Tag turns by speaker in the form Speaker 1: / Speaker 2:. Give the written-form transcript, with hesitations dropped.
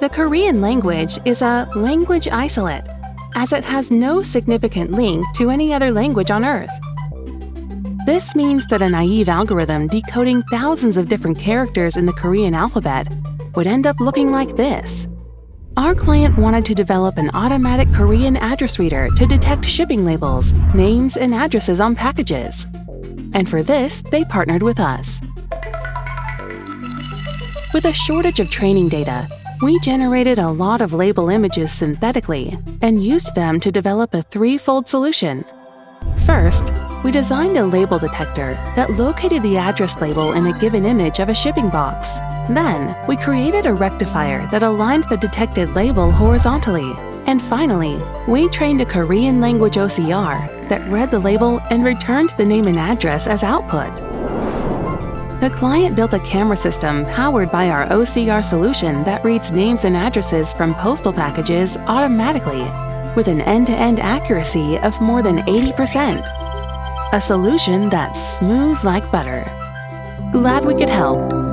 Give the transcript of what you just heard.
Speaker 1: The Korean language is a language isolate, as it has no significant link to any other language on Earth. This means that a naive algorithm decoding thousands of different characters in the Korean alphabet would end up looking like this. Our client wanted to develop an automatic Korean address reader to detect shipping labels, names, and addresses on packages. And for this, they partnered with us. With a shortage of training data, we generated a lot of label images synthetically and used them to develop a threefold solution. First, we designed a label detector that located the address label in a given image of a shipping box. Then, we created a rectifier that aligned the detected label horizontally. And finally, we trained a Korean language OCR that read the label and returned the name and address as output. The client built a camera system powered by our OCR solution that reads names and addresses from postal packages automatically, with an end-to-end accuracy of more than 80%. A solution that's smooth like butter. Glad we could help.